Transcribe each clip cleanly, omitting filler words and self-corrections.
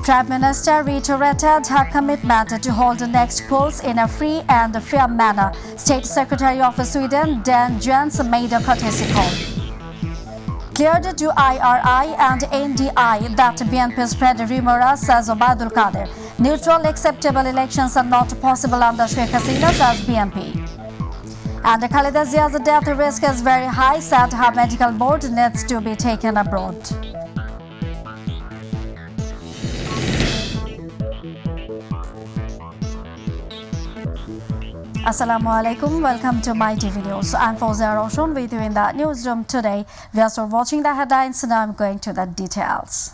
Prime Minister reiterated her commitment to hold the next polls in a free and fair manner. State Secretary of Sweden, Dan Jens, made a courtesy call. Cleared to IRI and NDI that BNP spread rumors, says Obadul Kader. Neutral, acceptable elections are not possible under Sheikh Hasina, says BNP. And Khaleda Zia's death risk is very high, said her medical board needs to be taken abroad. Assalamu alaikum, welcome to MyTV News. I'm Fawzia Roshan with you in the newsroom today. We are still watching the headlines, now I'm going to the details.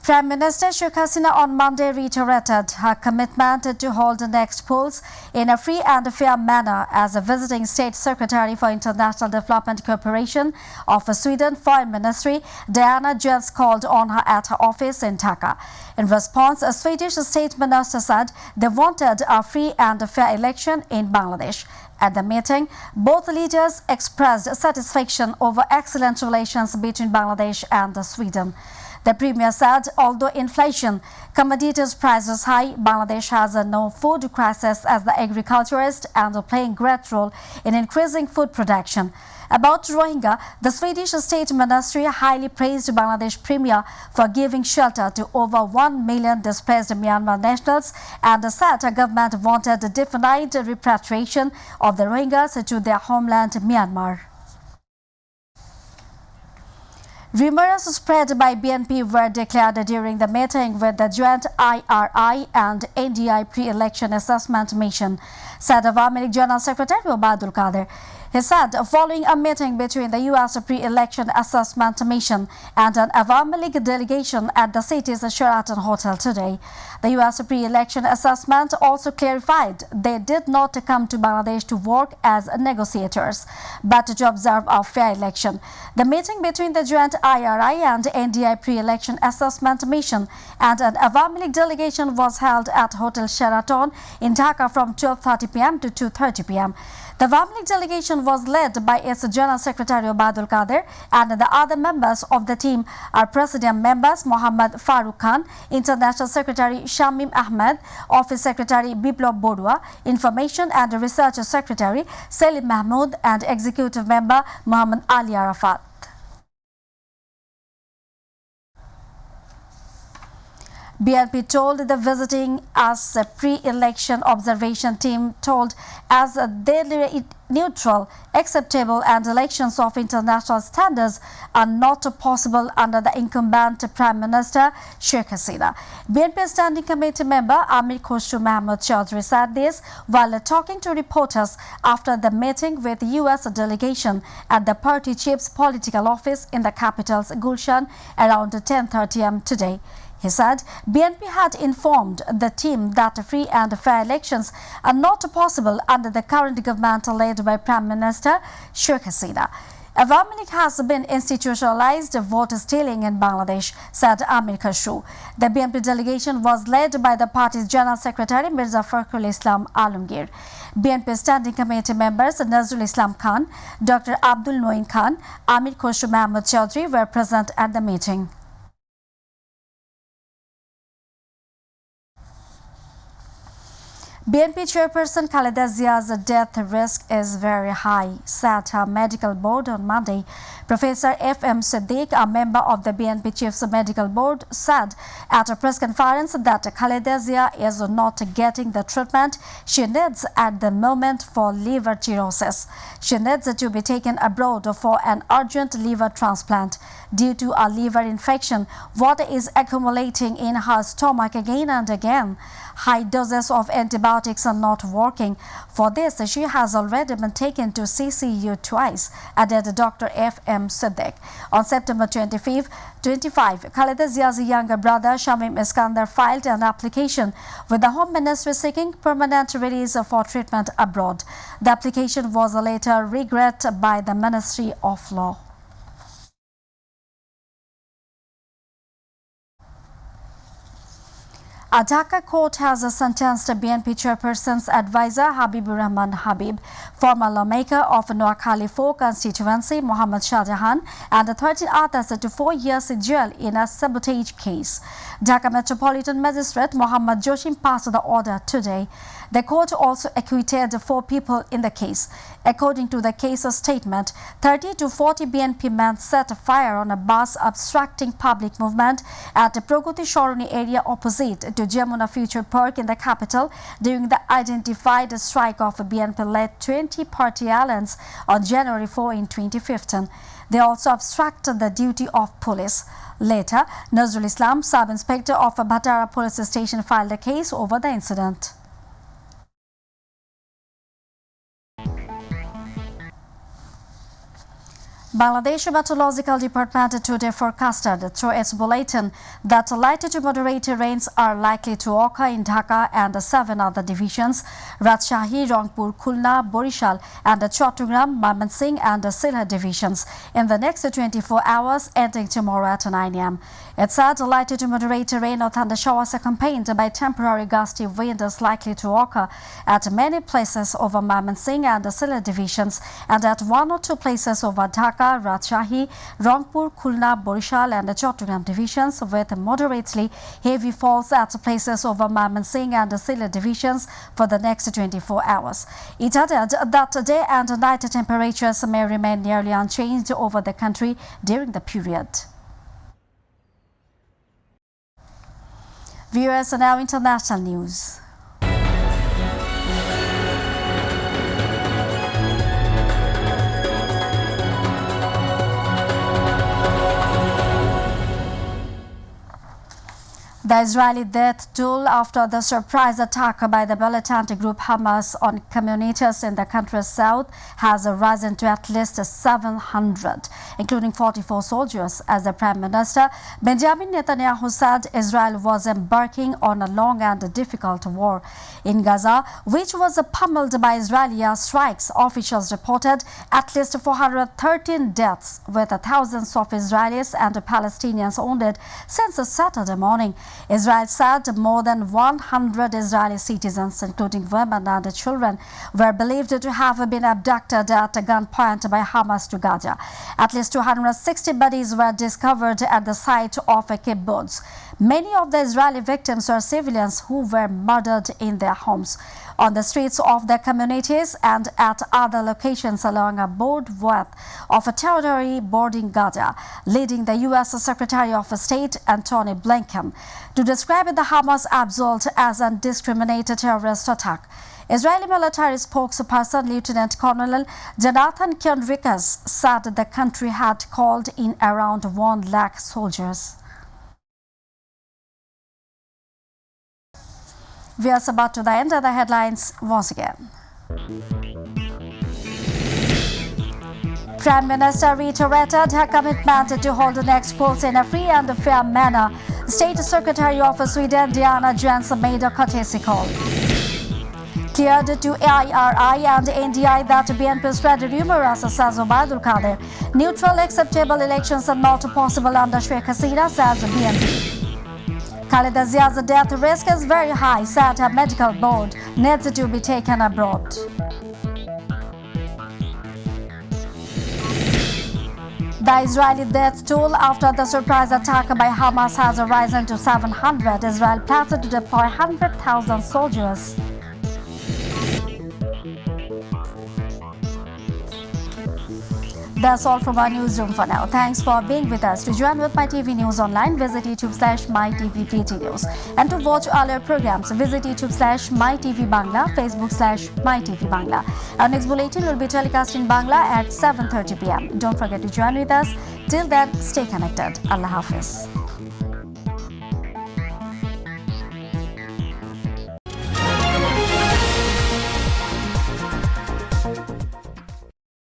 Prime Minister Sheikh Hasina on Monday reiterated her commitment to hold the next polls in a free and fair manner as a visiting State Secretary for International Development Cooperation of Sweden Foreign Ministry. Diana Jens called on her at her office in Dhaka. In response, a Swedish State Minister said they wanted a free and fair election in Bangladesh. At the meeting, both leaders expressed satisfaction over excellent relations between Bangladesh and Sweden. The Premier said, although inflation, commodities prices high, Bangladesh has no food crisis as the agriculturist and playing great role in increasing food production. About Rohingya, the Swedish State Ministry highly praised Bangladesh Premier for giving shelter to over 1 million displaced Myanmar nationals and said her government wanted definite repatriation of the Rohingyas to their homeland Myanmar. Rumors spread by BNP were declared during the meeting with the joint IRI and NDI pre-election assessment mission, said Awami League General Secretary Obadul Kader. He said, following a meeting between the U.S. pre-election assessment mission and an Awami League delegation at the city's Sheraton Hotel today, the U.S. pre-election assessment also clarified they did not come to Bangladesh to work as negotiators, but to observe a fair election. The meeting between the joint IRI and NDI pre-election assessment mission and an Awami League delegation was held at Hotel Sheraton in Dhaka from 12:30 p.m. to 2:30 p.m. The Awami League delegation was led by its General Secretary Obadul Kader, and the other members of the team are President members Mohammad Farooq Khan, International Secretary Shamim Ahmed, Office Secretary Biplab Borua, Information and Research Secretary Selim Mahmood, and Executive Member Muhammad Ali Arafat. BNP told the visiting as a pre-election observation team told as they neutral, acceptable and elections of international standards are not possible under the incumbent Prime Minister Sheikh Hasina. BNP Standing Committee member Amir Khosru Mahmood Chaudhry said this while talking to reporters after the meeting with the U.S. delegation at the party chief's political office in the capital's Gulshan around 10:30 am today. He said BNP had informed the team that free and fair elections are not possible under the current government led by Prime Minister Sheikh Hasina. Awami League has been institutionalized vote stealing in Bangladesh, said Amir Khosru. The BNP delegation was led by the party's General Secretary Mirza Fakhrul Islam Alamgir. BNP Standing Committee members Nazrul Islam Khan, Dr. Abdul Noin Khan, Amir Khosru Mahmood Chaudhry were present at the meeting. BNP chairperson Khaleda Zia's death risk is very high, said her medical board on Monday. Professor F.M. Siddiq, a member of the BNP Chief's medical board, said at a press conference that Khaleda Zia is not getting the treatment she needs at the moment for liver cirrhosis. She needs to be taken abroad for an urgent liver transplant due to a liver infection. Water is accumulating in her stomach again and again. High doses of antibiotics are not working. For this, she has already been taken to CCU twice, added Dr. F.M. Siddiq. On September 25, Khaleda Zia's younger brother Shamim Iskandar filed an application with the Home Ministry seeking permanent release for treatment abroad. The application was later regretted by the Ministry of Law. A Dhaka court has sentenced BNP chairperson's advisor Habibur Rahman Habib, former lawmaker of Noakhali 4 constituency Mohammad Shah Jahan, and 13 others to 4 years in jail in a sabotage case. Dhaka Metropolitan Magistrate Mohammad Joshim passed the order today. The court also acquitted 4 people in the case. According to the case statement, 30 to 40 BNP men set fire on a bus obstructing public movement at the Pragati Sharoni area opposite to Jamuna Future Park in the capital during the identified strike of BNP-led 20-party alliance on January 4 in 2015. They also obstructed the duty of police. Later, Nazrul Islam, sub-inspector of Bhatara police station, filed a case over the incident. Bangladesh Meteorological Department today forecasted through its bulletin that light to moderate rains are likely to occur in Dhaka and 7 other divisions, Rajshahi, Rangpur, Khulna, Borishal and Chattogram, Mymensingh and Sylhet divisions in the next 24 hours ending tomorrow at 9 am. It said light to moderate rain or thunder showers accompanied by temporary gusty wind is likely to occur at many places over Mymensingh and Sylhet divisions and at 1 or 2 places over Dhaka, Rajshahi, Rangpur, Khulna, Borishal and Chattogram divisions, with moderately heavy falls at places over Mymensingh and Sylhet divisions for the next 24 hours. It added that day and night temperatures may remain nearly unchanged over the country during the period. Viewers, now international news. The Israeli death toll after the surprise attack by the militant group Hamas on communities in the country's south has risen to at least 700, including 44 soldiers, as the Prime Minister Benjamin Netanyahu said Israel was embarking on a long and difficult war. In Gaza, which was pummeled by Israeli strikes, officials reported at least 413 deaths, with thousands of Israelis and Palestinians wounded since Saturday morning. Israel said more than 100 Israeli citizens, including women and children, were believed to have been abducted at gunpoint by Hamas to Gaza. At least 260 bodies were discovered at the site of a kibbutz. Many of the Israeli victims were civilians who were murdered in their homes, on the streets of their communities and at other locations along a broad width of territory bordering Gaza, leading the U.S. Secretary of State Antony Blinken to describe the Hamas assault as a discriminated terrorist attack. Israeli military spokesperson Lieutenant Colonel Jonathan Kendricks said the country had called in around 1 lakh soldiers. We are about to the end of the headlines once again. Prime Minister reiterated her commitment to hold the next polls in a free and fair manner. State Secretary of Sweden Diana Jens made a courtesy call. Cleared to IRI and NDI that BNP spread rumors, says Obaidul Qadir. Neutral, acceptable elections are not possible under Sheikh Hasina, says BNP. Khaleda Zia's death risk is very high, said her medical board needs to be taken abroad. The Israeli death toll after the surprise attack by Hamas has risen to 700. Israel plans to deploy 100,000 soldiers. That's all from our newsroom for now. Thanks for being with us. To join with MyTV News online, visit YouTube/MyTVBD News. And to watch all our programs, visit YouTube/MyTVBangla, Facebook/MyTV Bangla. Our next bulletin will be telecast in Bangla at 7:30 p.m. Don't forget to join with us. Till then, stay connected. Allah Hafiz.